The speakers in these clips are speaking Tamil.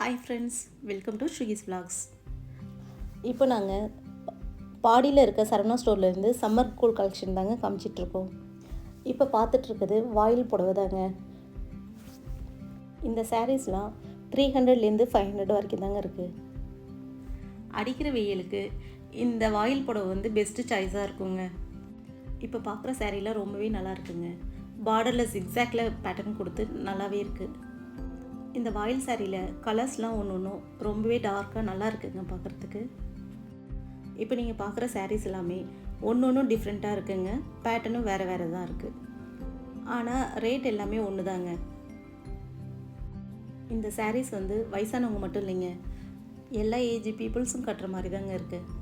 ஹாய் ஃப்ரெண்ட்ஸ், வெல்கம் டு ஸ்ருகிஸ் vlogs. இப்போ நாங்கள் பாடியில் இருக்க சரவணா ஸ்டோர்லேருந்து சம்மர் கூல் கலெக்ஷன் தாங்க காமிச்சிட்ருக்கோம். இப்போ பார்த்துட்ருக்குது வாயில் புடவை தாங்க. இந்த சாரீஸ்லாம் 300லேருந்து 500 வரைக்கும் தாங்க இருக்குது. அடிக்கிற வெயிலுக்கு இந்த வாயில் புடவை வந்து பெஸ்ட்டு சாய்ஸாக இருக்குங்க. இப்போ பார்க்குற சாரீலாம் ரொம்பவே நல்லா இருக்குங்க. பார்டரில் ஜிக்ஸாக்ல பேட்டர்ன் கொடுத்து நல்லாவே இருக்குது. இந்த வாயில் சாரியில் கலர்ஸ்லாம் ஒன்று ஒன்றும் ரொம்பவே டார்க்காக நல்லா இருக்குங்க பார்க்குறதுக்கு. இப்போ நீங்கள் பார்க்குற சாரீஸ் எல்லாமே ஒன்று ஒன்றும் டிஃப்ரெண்ட்டாக இருக்குங்க. பேட்டர்னும் வேறு வேறு தான் இருக்குது. ஆனால் ரேட் எல்லாமே ஒன்று தாங்க. இந்த சாரீஸ் வந்து வயசானவங்க மட்டும் இல்லைங்க, எல்லா ஏஜ் பீப்புள்ஸும் கட்டுற மாதிரி தாங்க இருக்குது.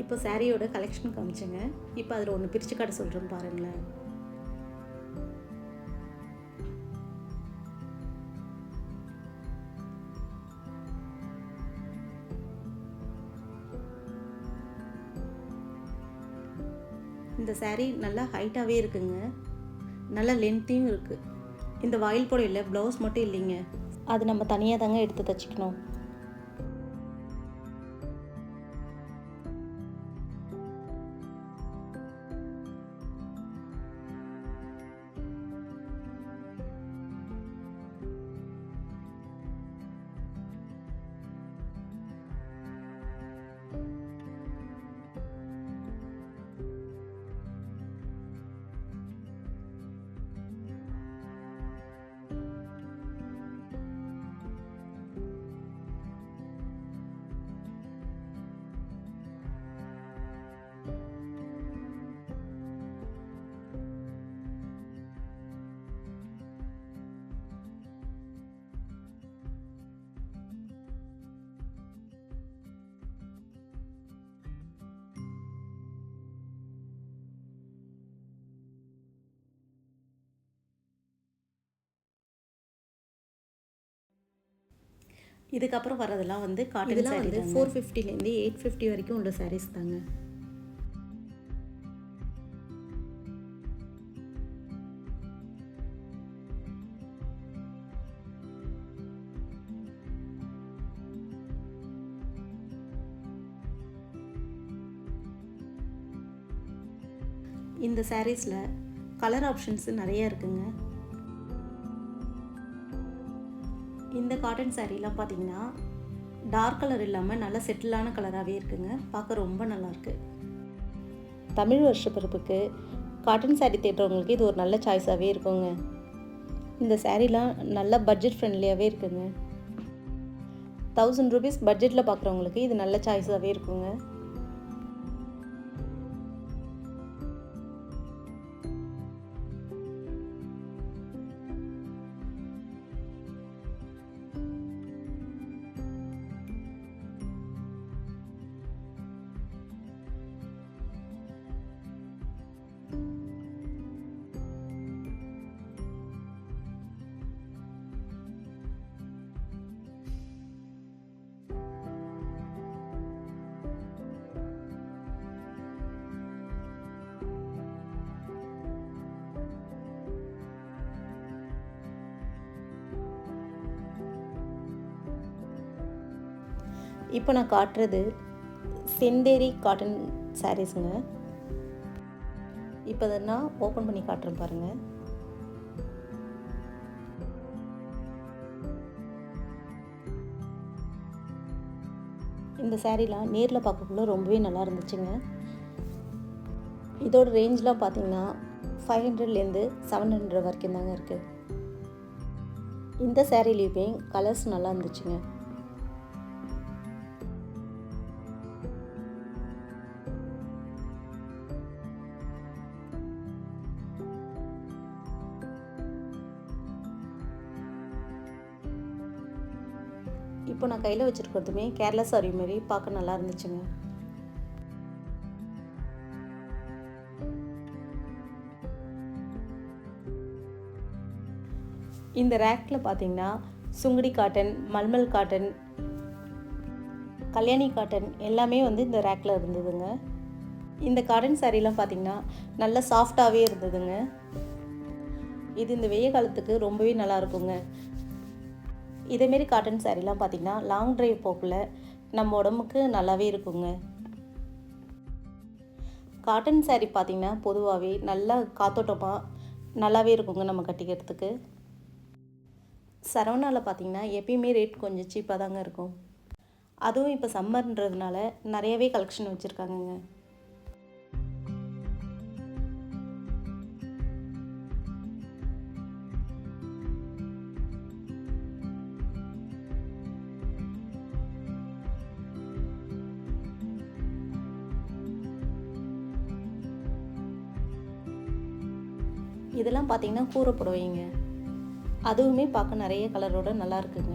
இப்போ சாரியோட கலெக்ஷன் காமிச்சேங்க. இப்போ அதில் ஒன்று பிரித்து காட்ட சொல்கிறேன் பாருங்களேன். இந்த சாரீ நல்லா ஹைட்டாகவே இருக்குங்க, நல்லா லென்த்தையும் இருக்குது. இந்த வாயில் புடவையில் ப்ளவுஸ் மட்டும் இல்லைங்க, அது நம்ம தனியாக தாங்க எடுத்து தைச்சிக்கணும். இதுக்கப்புறம் வரதெல்லாம் வந்து காட்டன் சாரீ வந்து 450லேருந்து 850 வரைக்கும் உள்ள சாரீஸ் தாங்க. இந்த சாரீஸில் கலர் ஆப்ஷன்ஸ் நிறைய இருக்குங்க. இந்த காட்டன் சாரீலாம் பார்த்தீங்கன்னா டார்க் கலர் இல்லாமல் நல்லா செட்டிலான கலராகவே இருக்குங்க. பார்க்க ரொம்ப நல்லாயிருக்கு. தமிழ் வருஷ பிறப்புக்கு காட்டன் சாரீ தேடுறவங்களுக்கு இது ஒரு நல்ல சாய்ஸாகவே இருக்குங்க. இந்த சாரீலாம் நல்லா பட்ஜெட் ஃப்ரெண்ட்லியாகவே இருக்குங்க. 1000 ரூபீஸ் பட்ஜெட்டில் பார்க்குறவங்களுக்கு இது நல்ல சாய்ஸாகவே இருக்குங்க. இப்போ நான் காட்டுறது செந்தேரி காட்டன் சாரீஸுங்க. இப்போ அதை நான் ஓப்பன் பண்ணி காட்டுறேன் பாருங்கள். இந்த சாரீலாம் நேரில் பார்க்கக்குள்ள ரொம்பவே நல்லா இருந்துச்சுங்க. இதோட ரேஞ்செலாம் பார்த்தீங்கன்னா 500லேருந்து 700 வரைக்கும் தாங்க இருக்குது. இந்த சாரீலையுமே கலர்ஸ் நல்லா இருந்துச்சுங்க. இப்போ நான் கையில் வச்சுருக்கிறதுமே கேரளா சாரி மாதிரி பார்க்க நல்லா இருந்துச்சுங்க. இந்த ரேக்கில் பார்த்தீங்கன்னா Sungudi cotton, mulmul cotton, Kalyani cotton எல்லாமே வந்து இந்த ரேக்கில் இருந்ததுங்க. இந்த காட்டன் சாரீலாம் பார்த்தீங்கன்னா நல்லா சாஃப்டாகவே இருந்ததுங்க. இது இந்த வெய்ய காலத்துக்கு ரொம்பவே நல்லா இருக்குங்க. இதேமாரி காட்டன் சாரீலாம் பார்த்திங்கன்னா லாங் ட்ரைவ் போகல நம்ம உடம்புக்கு நல்லாவே இருக்குங்க. காட்டன் சாரீ பார்த்திங்கன்னா பொதுவாகவே நல்லா காத்தோட்டமாக நல்லாவே இருக்குங்க நம்ம கட்டிக்கிறதுக்கு. சரவணாவில் பார்த்திங்கன்னா எப்பயுமே ரேட் கொஞ்சம் சீப்பாக தாங்க இருக்கும். அதுவும் இப்போ சம்மர்ன்றதுனால நிறையவே கலெக்ஷன் வச்சுருக்காங்கங்க. இதெல்லாம் பார்த்தீங்கன்னா கூரை புடவைங்க. அதுவுமே பார்க்க நிறைய கலரோட நல்லா இருக்குங்க.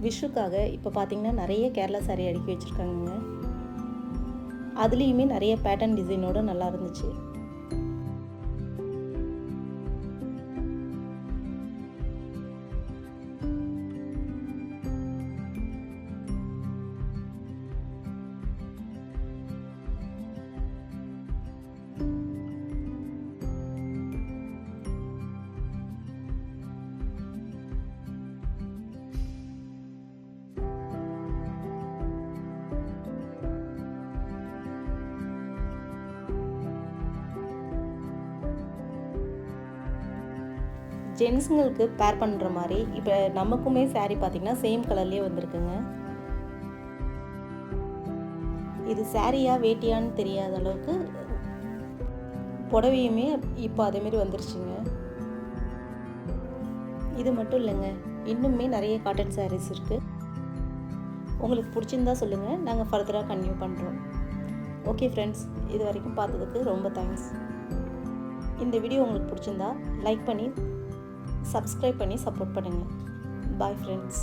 விஷுக்காக இப்போ பார்த்தீங்கன்னா நிறைய கேரளா சாரீ அடுக்கி வச்சுருக்காங்க. அதுலேயுமே நிறைய பேட்டர்ன் டிசைனோடு நல்லா இருந்துச்சு. ஜென்ஸுங்களுக்கு பேர் பண்ணுற மாதிரி இப்போ நமக்குமே சாரீ பார்த்திங்கன்னா சேம் கலர்லேயே வந்திருக்குங்க. இது சாரியா வேட்டியான்னு தெரியாத அளவுக்கு புடவையுமே இப்போ அதேமாரி வந்துருச்சுங்க. இது மட்டும் இல்லைங்க, இன்னுமே நிறைய காட்டன் சாரீஸ் இருக்குது. உங்களுக்கு பிடிச்சிருந்தா சொல்லுங்கள், நாங்கள் ஃபர்தராக கன்டினியூ பண்ணுறோம். ஓகே ஃப்ரெண்ட்ஸ், இது வரைக்கும் பார்த்ததுக்கு ரொம்ப தேங்க்ஸ். இந்த வீடியோ உங்களுக்கு பிடிச்சிருந்தா லைக் பண்ணி சப்ஸ்கிரைப் பண்ணி சப்போர்ட் பண்ணுங்கள். Bye friends.